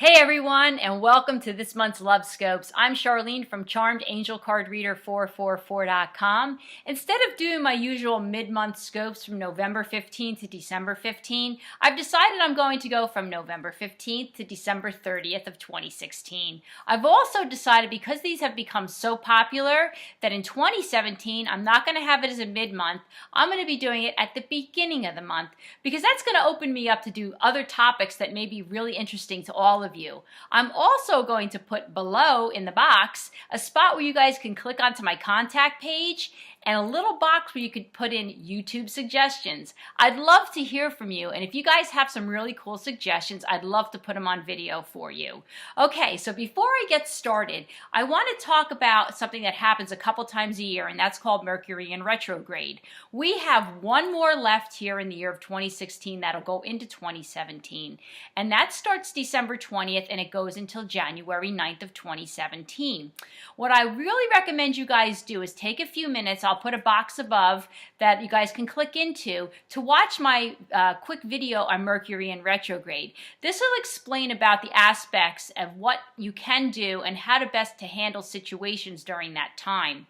Hey everyone, and welcome to this month's Love Scopes. I'm Charlene from CharmedAngelCardReader444.com. Instead of doing my usual mid-month scopes from November 15th to December 15th, I've decided I'm going to go from November 15th to December 30th of 2016. I've also decided, because these have become so popular, that in 2017 I'm not going to have it as a mid-month. I'm going to be doing it at the beginning of the month, because that's going to open me up to do other topics that may be really interesting to all of you. I'm also going to put below in the box a spot where you guys can click onto my contact page and a little box where you could put in YouTube suggestions. I'd love to hear from you, and if you guys have some really cool suggestions, I'd love to put them on video for you. Okay, so before I get started, I want to talk about something that happens a couple times a year, and that's called Mercury in retrograde. We have one more left here in the year of 2016 that'll go into 2017, and that starts December 20th and it goes until January 9th of 2017. What I really recommend you guys do is take a few minutes. I'll put a box above that you guys can click into to watch my quick video on Mercury in retrograde. This will explain about the aspects of what you can do and how to best to handle situations during that time.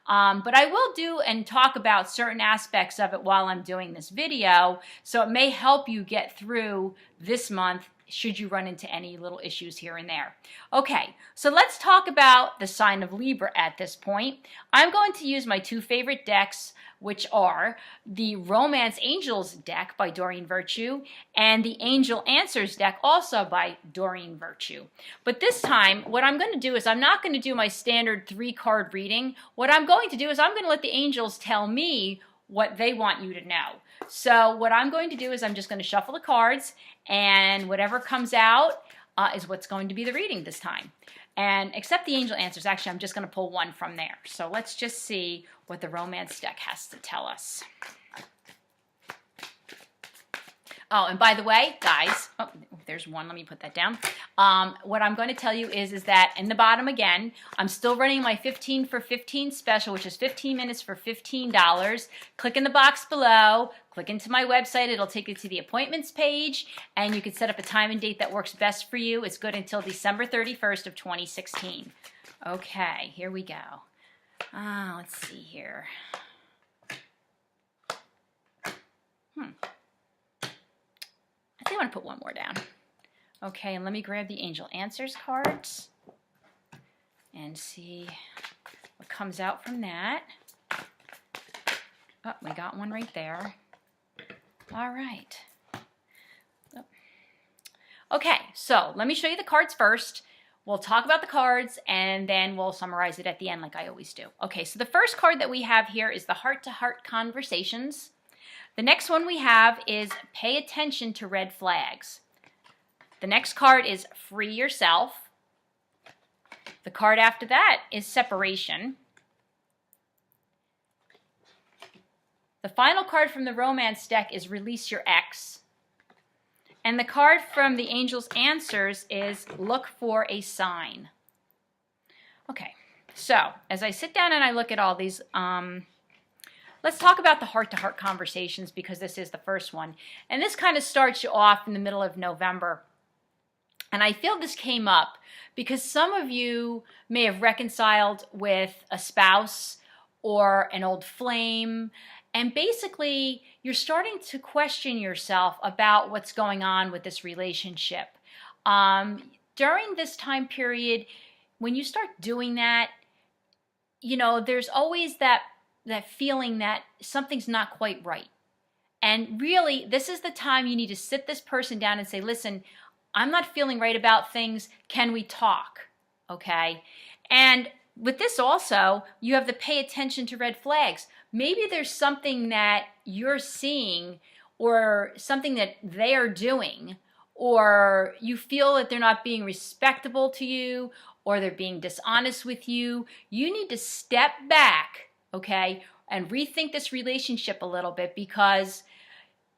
But I will do and talk about certain aspects of it while I'm doing this video, so it may help you get through this month should you run into any little issues here and there. Okay, so let's talk about the sign of Libra at this point. I'm going to use my two favorite decks, which are the Romance Angels deck by Doreen Virtue and the Angel Answers deck, also by Doreen Virtue. But this time, what I'm going to do is I'm not going to do my standard 3-card reading. What I'm going to do is I'm going to let the angels tell me what they want you to know. So what I'm going to do is I'm just going to shuffle the cards, and whatever comes out is what's going to be the reading this time. And except the angel answers, actually I'm just going to pull one from there. So let's just see what the romance deck has to tell us. Oh, and by the way, guys, oh, there's one. Let me put that down. What I'm going to tell you is that in the bottom again, I'm still running my 15 for 15 special, which is 15 minutes for $15. Click in the box below. Click into my website. It'll take you to the appointments page, and you can set up a time and date that works best for you. It's good until December 31st of 2016. Okay, here we go. Let's see here. I think I want to put one more down. Okay, and let me grab the Angel Answers cards and see what comes out from that. Oh, we got one right there. All right. Okay, so let me show you the cards first. We'll talk about the cards, and then we'll summarize it at the end like I always do. Okay, so the first card that we have here is the Heart-to-Heart Conversations. The next one we have is Pay Attention to Red Flags. The next card is Free Yourself. The card after that is Separation. The final card from the romance deck is Release Your Ex. And the card from the Angel's Answers is Look for a Sign. Okay, so as I sit down and I look at all these, let's talk about the heart-to-heart conversations, because this is the first one. And this kind of starts you off in the middle of November. And I feel this came up because some of you may have reconciled with a spouse or an old flame, and basically you're starting to question yourself about what's going on with this relationship. During this time period, when you start doing that, you know, there's always that feeling that something's not quite right. And really, this is the time you need to sit this person down and say, listen, I'm not feeling right about things. Can we talk? Okay? And with this also, you have to pay attention to red flags. Maybe there's something that you're seeing or something that they are doing, or you feel that they're not being respectable to you, or they're being dishonest with you. You need to step back, okay, and rethink this relationship a little bit, because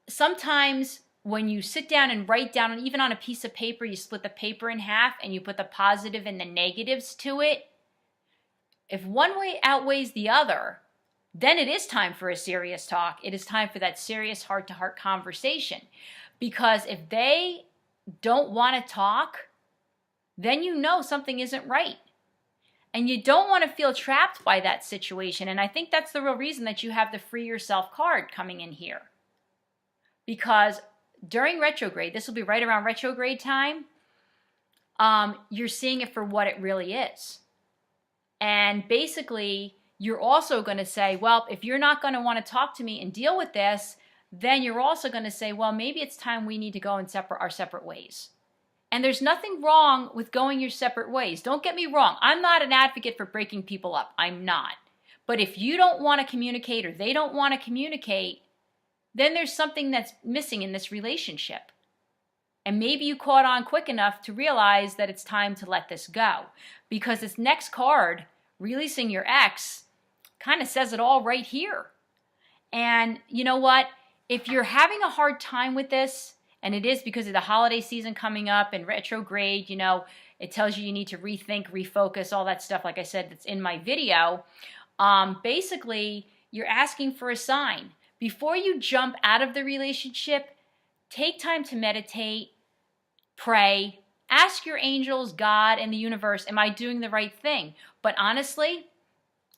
sometimes when you sit down and write down, even on a piece of paper, you split the paper in half and you put the positive and the negatives to it. If one way outweighs the other, then it is time for a serious talk. It is time for that serious heart-to-heart conversation. Because if they don't want to talk, then you know something isn't right. And you don't want to feel trapped by that situation. And I think that's the real reason that you have the Free Yourself card coming in here. Because during retrograde, this will be right around retrograde time, you're seeing it for what it really is. And basically, you're also going to say, well, if you're not going to want to talk to me and deal with this, then you're also going to say, well, maybe it's time we need to go in our separate ways. And there's nothing wrong with going your separate ways. Don't get me wrong. I'm not an advocate for breaking people up. I'm not. But if you don't want to communicate or they don't want to communicate, then there's something that's missing in this relationship. And maybe you caught on quick enough to realize that it's time to let this go. Because this next card, releasing your ex, kind of says it all right here. And you know what? If you're having a hard time with this, and it is because of the holiday season coming up and retrograde, it tells you need to rethink, refocus, all that stuff, like I said, that's in my video. Basically, you're asking for a sign. Before you jump out of the relationship, take time to meditate, pray, ask your angels, God, and the universe, am I doing the right thing? But honestly,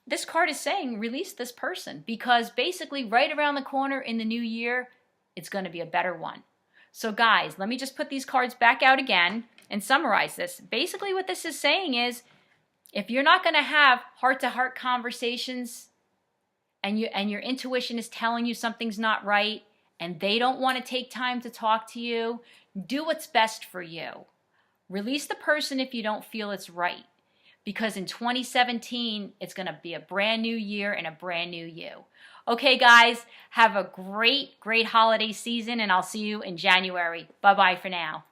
this card is saying release this person, because basically right around the corner in the new year, it's going to be a better one. So guys, let me just put these cards back out again and summarize this. Basically what this is saying is, if you're not going to have heart-to-heart conversations and your intuition is telling you something's not right and they don't want to take time to talk to you, do what's best for you. Release the person if you don't feel it's right. Because in 2017, it's going to be a brand new year and a brand new you. Okay, guys, have a great, great holiday season, and I'll see you in January. Bye-bye for now.